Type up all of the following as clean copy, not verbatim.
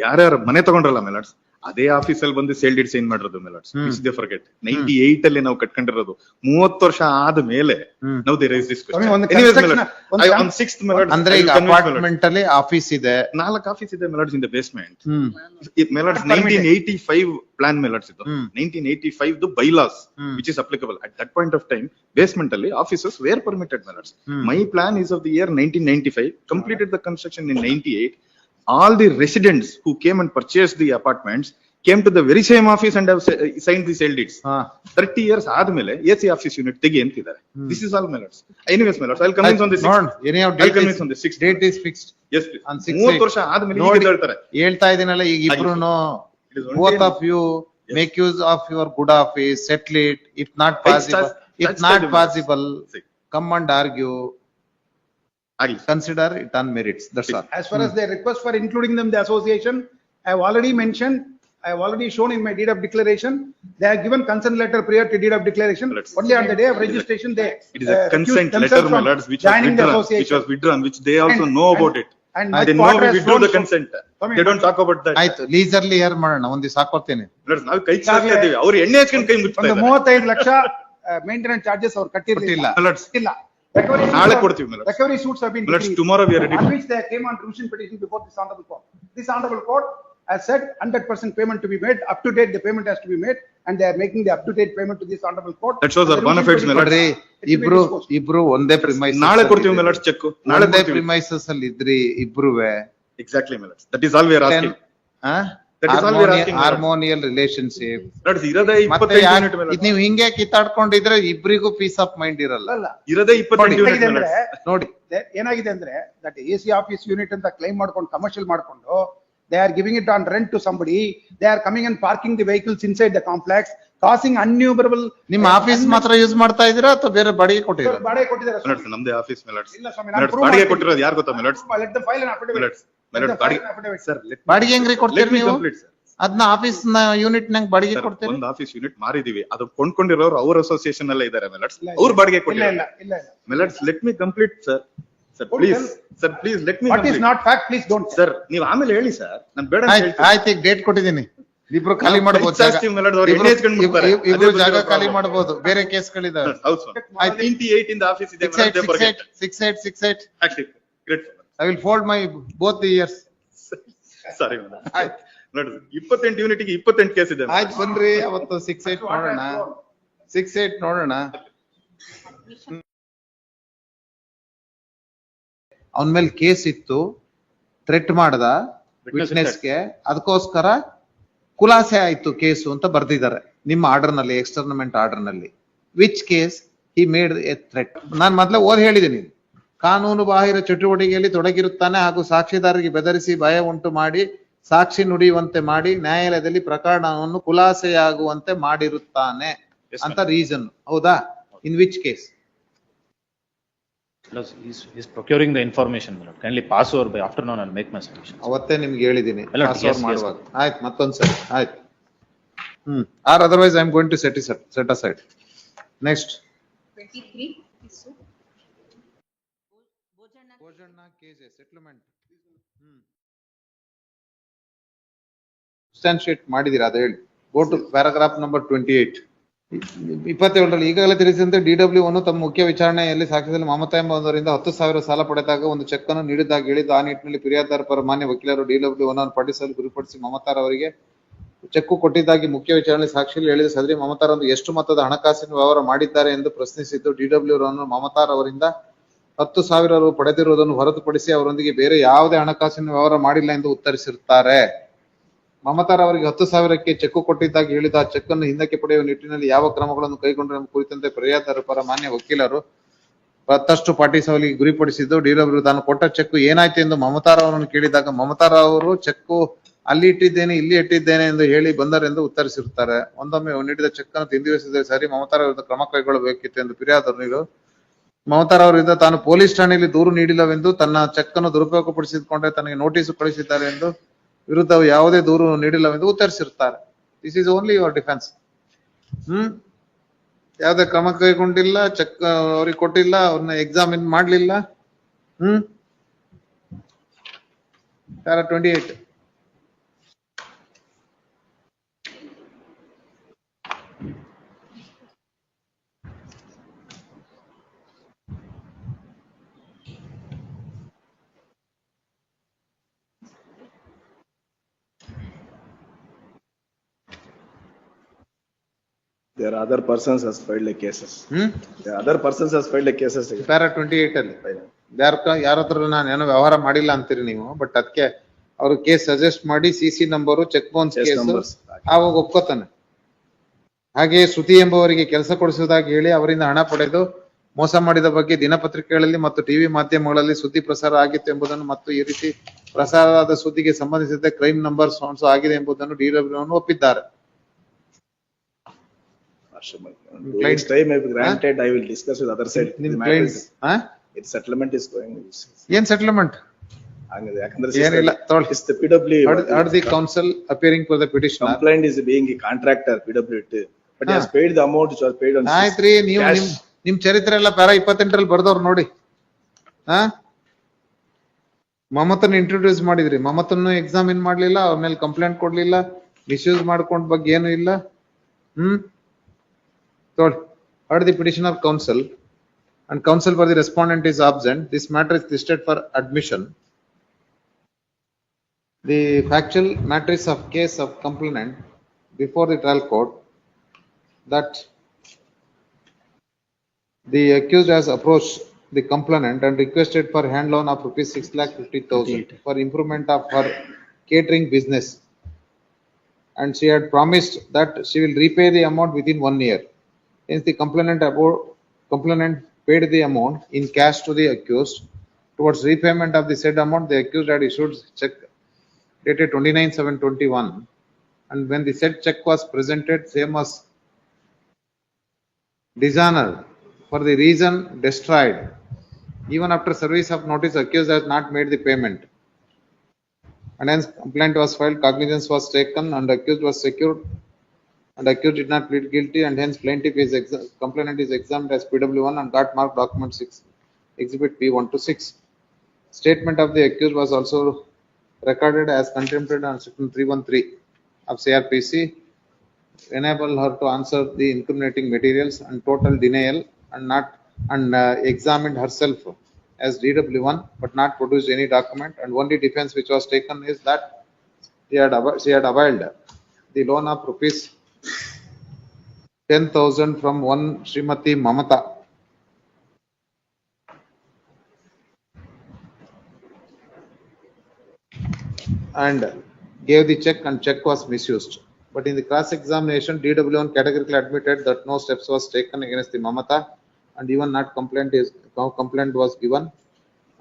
ಯಾರ್ಯಾರು ಮನೆ ತಗೊಂಡ್ರಲ್ಲ ಮೆಲಾಡ್ಸ್, ಅದೇ ಆಫೀಸಲ್ಲಿ ಬಂದು ಸೇಲ್ ಡೀಡ್ ಸೈನ್ ಮಾಡಿರೋದು ಮೆಲಾಡ್ಸ್. Which they forget. 98 ಅಲ್ಲಿ ನಾವು ಕಟ್ಕೊಂಡಿರೋದು 30 ವರ್ಷ ಆದ್ಮೇಲೆ ನಾವು ದೇ ರೈಸ್ ದಿಸ್ ಕ್ವೆಶ್ಚನ್. ಅಂದ್ರೆ ಈಗ ಅಪಾರ್ಟ್ಮೆಂಟ್ ಅಲ್ಲಿ ಆಫೀಸ್ ಇದೆ, 4 ಆಫೀಸ್ ಇದೆ ಮೆಲಾಡ್ಸ್ ಇನ್ ದ ಬೇಸ್ಮೆಂಟ್. ಮೆಲಾಡ್ಸ್ 1985 ಪ್ಲಾನ್ ಮೆಲಾಡ್ಸ್ ಇದು. 1985 ದು bylaws which is applicable at that point of time. Basement ಅಲ್ಲಿ offices were permitted ಮೆಲಾಡ್ಸ್. My plan is of the year 1995, completed the construction in 98. All the residents who came and purchased the apartments came to the very same office and have signed the sale deeds. 30 years ಆದ್ಮೇಲೆ AC office unit ತೆಗಿ ಅಂತಿದ್ದಾರೆ. This is all ಮೆಲಾಡ್ಸ್. Anyways ಮೆಲಾಡ್ಸ್, I'll convince on the 6th. I'll convince on the 6th. Date is fixed. Yes please. 30 ವರ್ಷ ಆದ್ಮೇಲೆ ಈಗ ಹೇಳ್ತಾರೆ. ಹೇಳ್ತಾ ಇದೀನಲ್ಲ, ಈಗ ಇಬ್ರುನು both of you make use of your good office, settle it. If not possible, come and argue. Consider it on merits. That's all. As far as their request for including them in the association, I have already mentioned, I have already shown in my deed of declaration. They have given consent letter prior to deed of declaration. Only on the day of registration they it is a consent letter ಮೆಲಾಡ್ಸ್ which was withdrawn, which they also know about it. And they know we withdrew the consent. They don't talk about that. ಆಯ್ತು, ಲೀಸರ್ಲಿ hair ಮಾಡೋಣ, ಒಂದು ಸಾಕೋತೇನೆ. ಮೆಲಾಡ್ಸ್ ನಾವು ಕೈ ಚಾಚ್ತಾ ಇದೀವಿ, ಅವರು ಎಣ್ಣೆ ಹಚ್ಕೊಂಡು ಕೈ ಮುಟ್ತಾ ಇದ್ದಾರೆ. 35 ಲಕ್ಷ ಮೇಂಟೆನೆನ್ಸ್ ಚಾರ್ಜಸ್ ಅವರು ಕಟ್ಟಿರಲಿಲ್ಲ ಮೆಲಾಡ್ಸ್. ಇಲ್ಲ. ನಾಳೆ ಕೊಡ್ತೀವಿ ಮೆಲಾಡ್ಸ್. Recovery suits have been ಮೆಲಾಡ್ಸ್, tomorrow we are ready. On which they came on revision petition before this honorable court. This honorable court has said 100% payment to be made, up to date the payment has to be made, and they are making the up to date payment to this honorable court. That shows our bona fides ಮೆಲಾಡ್ಸ್. ಇಬ್ರು ಒಂದೇ premises. ನಾಳೆ ಕೊಡ್ತೀವಿ ಮೆಲಾಡ್ಸ್ check. ನಾಳೆ premises ಅಲ್ಲಿ ಇದ್ರಿ ಇಬ್ರುವೆ. Exactly ಮೆಲಾಡ್ಸ್. That is all we are asking. That is all we are asking. Harmonial relationship. ಮೆಲಾಡ್ಸ್ ಇರದೇ 25 unit ಮೆಲಾಡ್ಸ್. ನೀವು ಹಿಂಗೆ ಕಿತ್ತಾಡ್ಕೊಂಡಿದ್ರೆ ಇಬ್ರಿಗೂ ಪೀಸ್ ಆಫ್ ಮೈಂಡ್ ಇರಲ್ಲ. ಇರದೇ 25 ಯೂನಿಟ್ ಮೆಲಾಡ್ಸ್. ನೋಡಿ ಏನಾಗಿದೆ ಅಂದ್ರೆ ದಟ್ AC ಆಫೀಸ್ ಯೂನಿಟ್ ಅಂತ ಕ್ಲೈಮ್ ಮಾಡ್ಕೊಂಡು ಕಮರ್ಷಿಯಲ್ ಮಾಡ್ಕೊಂಡು they are giving it on rent to somebody. They are coming and parking the vehicles inside the complex, causing innumerable. ನಿಮ್ಮ ಆಫೀಸ್ ಮಾತ್ರ ಯೂಸ್ ಮಾಡ್ತಾ ಇದೀರಾ ಅಥವಾ ಬೇರೆ ಬಾಡಿಗೆ ಕೊಟ್ಟಿದ್ದೀರಾ? ಬಾಡಿಗೆ ಕೊಟ್ಟಿದ್ದಾರೆ ಮೆಲಾಡ್ಸ್. ನಮ್ಮದೇ ಆಫೀಸ್ ಮೆಲಾಡ್ಸ್. ಇಲ್ಲ ಸ್ವಾಮಿ, ಮೆಲಾಡ್ಸ್ ಬಾಡಿಗೆ ಕೊಟ್ಟಿರೋದು ಯಾರು ಗೊತ್ತಾ ಮೆಲಾಡ್ಸ್? Let them file an affidavit. ಮೆಲಾಡ್ಸ್ ಬಾಡಿಗೆ ಸರ್, ಬಾಡಿಗೆ ಹೆಂಗ್ರಿ ಕೊಡ್ತೀರಿ ನೀವು? ಅದನ್ನ ಆಫೀಸ್ ನ ಯೂನಿಟ್ ನಂಗೆ ಬಾಡಿಗೆ ಕೊಡ್ತೀರಿ? ಒಂದು ಆಫೀಸ್ ಯೂನಿಟ್ ಮಾರಿದೀವಿ, ಅದು ಕೊಂಡ್ಕೊಂಡಿರೋರು ಅವ್ರ ಅಸೋಸಿಯೇಷನ್ ಅಲ್ಲೇ ಇದ್ದಾರೆ ಮೆಲಾಡ್ಸ್. ಅವ್ರ ಬಾಡಿಗೆ ಕೊಟ್ಟಿಲ್ಲ. ಇಲ್ಲ milords, let me complete sir. Sir, please let me. What is not fact, please don't. Sir, ನೀವು ಆಮೇಲೆ ಹೇಳಿ ಸರ್, ನಾನು ಬೇಡ ಅಂತ ಹೇಳ್ತೀನಿ. ಆಯ್ತು, ಈಗ ಡೇಟ್ ಕೊಟ್ಟಿದ್ದೀನಿ. ಇಬ್ರು ಖಾಲಿ ಮಾಡಬಹುದು ಜಾಗ. ಇಬ್ರು ಜಾಗ ಖಾಲಿ ಮಾಡಬಹುದು, ಬೇರೆ ಕೇಸ್ಗಳಿದಾವೆ. ಹೌದು ಸರ್. 98 ಇಂದ ಆಫೀಸ್ ಇದೆ. 68. Actually, great. I will fold my both the years. Sorry madam. ಆಯ್ತು ನೋಡಿ, 28 ಯೂನಿಟ್ ಗೆ 28 ಕೇಸ್ ಇದೆ. ಆಯ್ತು ಬನ್ರಿ, ಅವತ್ತು 68 ನೋಡೋಣ. 68 ನೋಡೋಣ. ಅವನ ಮೇಲೆ ಕೇಸ್ ಇತ್ತು, ಥ್ರೆಟ್ ಮಾಡ್ದ ವಿಟ್ನೆಸ್ಗೆ, ಅದಕ್ಕೋಸ್ಕರ ಖುಲಾಸೆ ಆಯ್ತು ಕೇಸು ಅಂತ ಬರ್ದಿದ್ದಾರೆ ನಿಮ್ಮ ಆರ್ಡರ್ ನಲ್ಲಿ, ಎಕ್ಸ್ಟರ್ನಮೆಂಟ್ ಆರ್ಡರ್ ನಲ್ಲಿ. Which case he made A threat. ನಾನು ಮೊದಲೇ ಹೇಳಿದ್ದೀನಿ, ಕಾನೂನು ಬಾಹಿರ ಚಟುವಟಿಕೆಯಲ್ಲಿ ತೊಡಗಿರುತ್ತಾನೆ ಹಾಗೂ ಸಾಕ್ಷಿದಾರರಿಗೆ ಬೆದರಿಸಿ ಭಯ ಉಂಟು ಮಾಡಿ ಸಾಕ್ಷಿ ನುಡಿಯುವಂತೆ ಮಾಡಿ ನ್ಯಾಯಾಲಯದಲ್ಲಿ ಪ್ರಕರಣವನ್ನು ಖುಲಾಸೆಯಾಗುವಂತೆ ಮಾಡಿರುತ್ತಾನೆ ಅಂತ ರೀಸನ್. ಹೌದಾ? In which case? He's procuring the information. Kindly pass over by afternoon and make my submission. ಅವತ್ತೇ ನಿಮ್ಗೆ ಹೇಳಿದೀನಿ ಪಾಸ್ ಓವರ್ ಮಾಡುವಾಗ. ಆಯ್ತು, ಮತ್ತೊಂದ್ಸರಿ ಆಯ್ತು. Or otherwise I am going to set aside. Next 23 ಭೋಜನ ಕೇಸ್ settlement. Substantiate ಮಾಡಿದೀರಾ ಅದು ಹೇಳಿ. Go to paragraph number 28. 27ರಲ್ಲಿ ಈಗಾಗಲೇ ತಿಳಿಸಿದಂತೆ DW ತಮ್ಮ ಮುಖ್ಯ ವಿಚಾರಣೆಯಲ್ಲಿ ಸಾಕ್ಷ್ಯದಲ್ಲಿ ಮಮತಾ ಎಂಬುವವರಿಂದ 10,000 ಸಾಲ ಪಡೆದಾಗ ಒಂದು ಚೆಕ್ ಅನ್ನು ನೀಡಿದಾಗ ಹೇಳಿದ ಆ ನಿಟ್ಟಿನಲ್ಲಿ ಫಿರ್ಯಾದಿದಾರ ಪರ ಮಾನ್ಯ ವಕೀಲರು DW ಅನ್ನು ಪಡಿಸಲು ಗುರಿಪಡಿಸಿ ಮಮತಾರವರಿಗೆ ಚೆಕ್ ಕೊಟ್ಟಿದ್ದಾಗಿ ಮುಖ್ಯ ವಿಚಾರಣೆ ಸಾಕ್ಷಿಯಲ್ಲಿ ಹೇಳಿದ ಸದರಿ ಮಮತಾರವರು ಎಷ್ಟು ಮೊತ್ತದ ಹಣಕಾಸಿನ ವ್ಯವಹಾರ ಮಾಡಿದ್ದಾರೆ ಎಂದು ಪ್ರಶ್ನಿಸಿದ್ದು DW ಮಮತಾರವರಿಂದ 10,000 ರು ಪಡೆದಿರುವುದನ್ನು ಹೊರತುಪಡಿಸಿ ಅವರೊಂದಿಗೆ ಬೇರೆ ಯಾವುದೇ ಹಣಕಾಸಿನ ವ್ಯವಹಾರ ಮಾಡಿಲ್ಲ ಎಂದು ಉತ್ತರಿಸಿರುತ್ತಾರೆ. ಮಮತಾರವರಿಗೆ 10,000ಕ್ಕೆ ಚೆಕ್ ಕೊಟ್ಟಿದ್ದಾಗಿ ಹೇಳಿದ ಆ ಚೆಕ್ ಅನ್ನು ಹಿಂದಕ್ಕೆ ಪಡೆಯುವ ನಿಟ್ಟಿನಲ್ಲಿ ಯಾವ ಕ್ರಮಗಳನ್ನು ಕೈಗೊಂಡರೆ ಎಂಬ ಕುರಿತಂತೆ ಫಿರ್ಯಾದಿದಾರ ಪರ ಮಾನ್ಯ ವಕೀಲರು ಮತ್ತಷ್ಟು ಪಾಟಿಸಲಿಗೆ ಗುರಿಪಡಿಸಿದ್ದು. DW ತಾನು ಕೊಟ್ಟ ಚೆಕ್ ಏನಾಯ್ತು ಎಂದು ಮಮತಾರವರನ್ನು ಕೇಳಿದಾಗ ಮಮತಾರವರು ಚೆಕ್ ಅಲ್ಲಿ ಇಟ್ಟಿದ್ದೇನೆ, ಇಲ್ಲಿ ಇಟ್ಟಿದ್ದೇನೆ ಎಂದು ಹೇಳಿ ಬಂದರೆಂದು ಉತ್ತರಿಸಿರುತ್ತಾರೆ. ಒಂದೊಮ್ಮೆ ನೀಡಿದ ಚೆಕ್ ಅನ್ನು ಹಿಂದಿರುಗಿಸಿದರೆ ಸರಿ, ಮಮತಾರವರಿಂದ ಕ್ರಮ ಕೈಗೊಳ್ಳಬೇಕಿತ್ತು ಎಂದು ಫಿರ್ಯಾದಿದಾರರು ಮಮತಾರವರಿಂದ ತಾನು ಪೊಲೀಸ್ ಠಾಣೆಯಲ್ಲಿ ದೂರು ನೀಡಿಲ್ಲವೆಂದು, ತನ್ನ ಚೆಕ್ ಅನ್ನು ದುರುಪಯೋಗಪಡಿಸಿಕೊಂಡರೆ ತನಗೆ ನೋಟಿಸ್ ಕಳಿಸಿದ್ದಾರೆ ಎಂದು ವಿರುದ್ಧ ಯಾವುದೇ ದೂರು ನೀಡಿಲ್ಲವೆಂದು ಉತ್ತರಿಸಿರುತ್ತಾರೆ. This is only your defence. ಯಾವುದೇ ಕ್ರಮ ಕೈಗೊಂಡಿಲ್ಲ, ಚೆಕ್ ಅವ್ರಿಗೆ ಕೊಟ್ಟಿಲ್ಲ, ಅವ್ರನ್ನ ಎಕ್ಸಾಮಿನ್ ಮಾಡ್ಲಿಲ್ಲ. Para 28 There are other persons has filed like cases. Hmm? There are other persons has filed like cases. Para 28 ಅಲ್ಲಿ ಯಾರ ಹತ್ರ ನಾನು ಏನೋ ವ್ಯವಹಾರ ಮಾಡಿಲ್ಲ ಅಂತೀರಿ ನೀವು, ಬಟ್ ಅದಕ್ಕೆ ಅವ್ರು ಕೇಸ್ ಸಜೆಸ್ಟ್ ಮಾಡಿ CC number check bounce Yes, case numbers. ಆವಾಗ ಒಪ್ಕೋತಾನೆ. ಹಾಗೆ ಶ್ರುತಿ ಎಂಬುವರಿಗೆ ಕೆಲಸ ಕೊಡಿಸುವುದಾಗಿ ಹೇಳಿ ಅವರಿಂದ ಹಣ ಪಡೆದು ಮೋಸ ಮಾಡಿದ ಬಗ್ಗೆ ದಿನಪತ್ರಿಕೆಗಳಲ್ಲಿ ಮತ್ತು ಟಿವಿ ಮಾಧ್ಯಮಗಳಲ್ಲಿ ಸುದ್ದಿ ಪ್ರಸಾರ ಆಗಿತ್ತು ಎಂಬುದನ್ನು ಮತ್ತು ಈ ರೀತಿ ಪ್ರಸಾರವಾದ ಸುದ್ದಿಗೆ ಸಂಬಂಧಿಸಿದ ಕ್ರೈಮ್ ನಂಬರ್ ಆಗಿದೆ ಎಂಬುದನ್ನು DW ಒಪ್ಪಿದ್ದಾರೆ. Next time if granted, I will discuss with other side. ನಿಮ್ The matter clients is- Its settlement is going. ಏನ್ ಸೆಟಲ್ಮೆಂಟ್ ಹಂಗಿದೆ. ಯಾಕಂದ್ರೆ ಏನಿಲ್ಲ ತೊಗೊಳ್ಳಿ. it's the PW. Heard the counsel appearing for the petitioner. Complaint is being a contractor, PW it. But he has paid the amount which was paid on. ಆಯ್ತ್ರಿ, ನೀವು cash. ನಿಮ್ ಚರಿತ್ರೆ ಎಲ್ಲ ಪ್ಯಾರಾ 28 ಬರ್ದವ್ರು ನೋಡಿ. ಹಾ, ಮಮತನ್ನ ಇಂಟ್ರೊಡ್ಯೂಸ್ ಮಾಡಿದ್ರಿ, ಮಮತನ್ನು ಎಕ್ಸಾಮಿನ್ ಮಾಡ್ಲಿಲ್ಲ, ಅವ್ರ ಮೇಲೆ ಕಂಪ್ಲೇಂಟ್ ಕೊಡ್ಲಿಲ್ಲ, ಮಿಸ್ಯೂಸ್ ಮಾಡ್ಕೊಂಡ್ ಬಗ್ಗೆ ಏನು ಇಲ್ಲ. Told, heard the petition of counsel and counsel for the respondent is absent. This matter is listed for admission. The factual matrix of case of complainant before the trial court that the accused has approached the complainant and requested for hand loan of rupees 6,50,000 for improvement of her catering business. And she had promised that she will repay the amount within 1 year. Hence, the complainant paid the amount in cash to the accused. Towards repayment of the said amount, the accused had issued check dated 29/7/21. And when the said check was presented, same was dishonored for the reason destroyed. Even after service of notice, accused has not made the payment. And hence, complaint was filed, cognizance was taken, and accused was secured. And accused did not plead guilty, and hence plaintiff is complainant is examined as PW1 and got marked document 6, exhibit P1 to 6. Statement of the accused was also recorded as contemplated on section 313 of CRPC, enable her to answer the incriminating materials and total denial and examined herself as DW1 but not produced any document, and only defense which was taken is that she had availed the loan of rupees 10,000 from one Srimati Mamata. And gave the check, and check was misused. But in the cross examination, DW1 categorically admitted that no steps was taken against the Mamata, and even not complaint was given.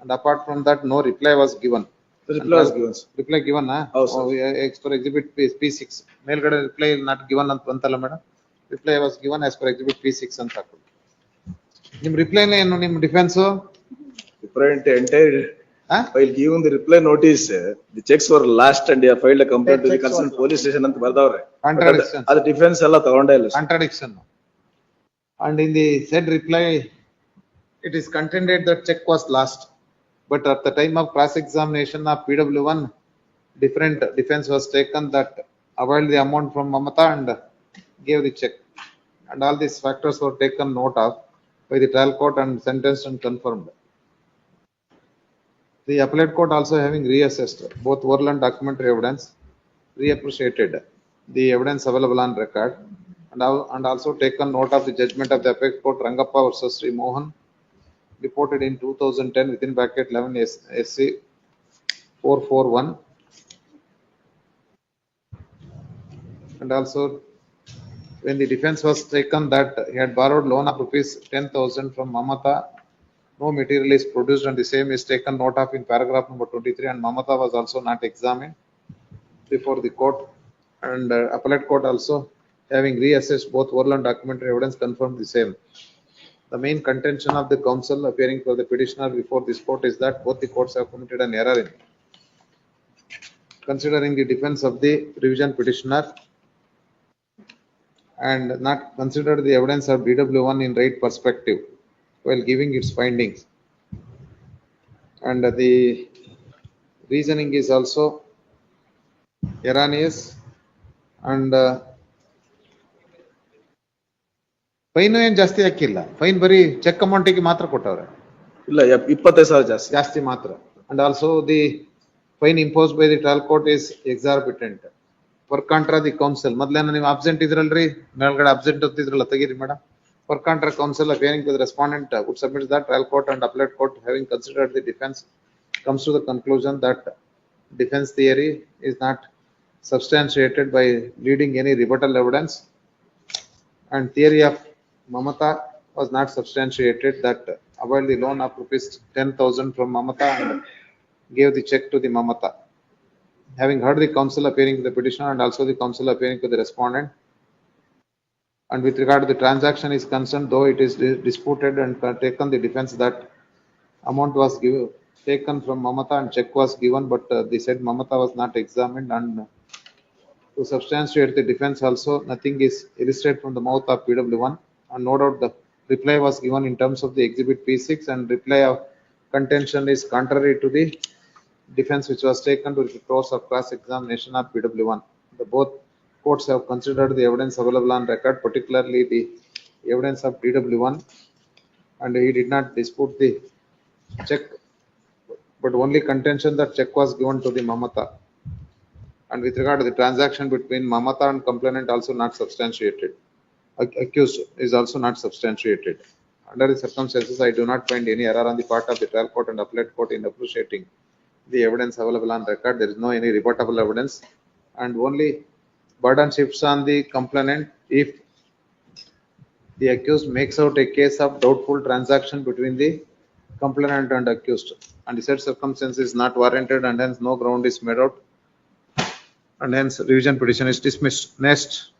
And apart from that, no reply was given. The reply was given. Reply given, Oh, sir. per exhibit P6. ಮೇಲ್ಗಡೆ reply not given ಅಂತ ಬಂತಲ್ಲ madam. Reply was given as per exhibit P6 ಅಂತ ಹಾಕು. ನಿಮ್ reply ಏನು, ನಿಮ್ defence? Different entire. While giving the reply notice, the checks were last and they have filed a complaint to the concerned police station ಅಂತ ಬರ್ದವ್ರೆ. Contradiction. ಅದು defence ಎಲ್ಲ ತಗೊಂಡೇ ಇಲ್ಲ. Contradiction. And in the said reply, it is contended that check was lost. But at the time of cross examination of PW1, different defense was taken that availed the amount from Mamata and gave the check. And all these factors were taken note of by the trial court and sentenced and confirmed. The appellate court also having reassessed both oral and documentary evidence, reappreciated the evidence available on record, and also taken note of the judgment of the appellate court Rangappa versus Sri Mohan, reported in 2010 within bracket 11 SC 441. And also, when the defense was taken that he had borrowed loan of rupees 10,000 from Mamata, no material is produced and the same is taken note of in paragraph number 23, and Mamata was also not examined before the court, and appellate court also having reassessed both oral and documentary evidence confirmed the same. The main contention of the counsel appearing for the petitioner before this court is that both the courts have committed an error in considering the defense of the revision petitioner and not considered the evidence of DW1 in right perspective while giving its findings. And the reasoning is also erroneous, and fine ಏನ್ ಜಾಸ್ತಿ ಹಾಕಿಲ್ಲ, fine ಬರೀ check ಅಮೌಂಟಿಗೆ ಮಾತ್ರ ಕೊಟ್ಟವ್ರೆ. ಇಲ್ಲ 25,000 ಜಾಸ್ತಿ ಮಾತ್ರ. And also the fine imposed by the trial court is exorbitant. per contra the counsel, ಮೊದಲೇನ ನೀವು absent ಇದ್ರಲ್ರಿ, ಮೇಲ್ಗಡೆ absent ಅಂತಿದ್ರಲ್ಲ, ತೆಗೀರಿ madam. Per contra counsel appearing with the respondent would submit that trial court and appellate court having considered the defense comes to the conclusion that defense theory is not substantiated by leading any rebuttal evidence and theory of Mamata was not substantiated, that availed the loan of rupees 10,000 from Mamata and gave the check to the Mamata. Having heard the counsel appearing with the petitioner and also the counsel appearing with the respondent, and with regard to the transaction is concerned, though it is disputed and taken the defense that amount was taken from Mamata and check was given, but the said Mamata was not examined, and to substantiate the defense also, nothing is elicited from the mouth of PW1, and no doubt the reply was given in terms of the exhibit P6, and reply of contention is contrary to the defense which was taken to the course of cross examination of PW1. The both courts have considered the evidence available on record, particularly the evidence of DW1, and he did not dispute the check, but only contention that check was given to the Mamata. And with regard to the transaction between Mamata and complainant also not substantiated. Accused is also not substantiated. Under the circumstances, I do not find any error on the part of the trial court and appellate court in appreciating the evidence available on record. There is no any rebuttable evidence, and only burden shifts on the complainant if the accused makes out a case of doubtful transaction between the complainant and accused, and the said circumstance is not warranted, and hence no ground is made out, and hence revision petition is dismissed. Next.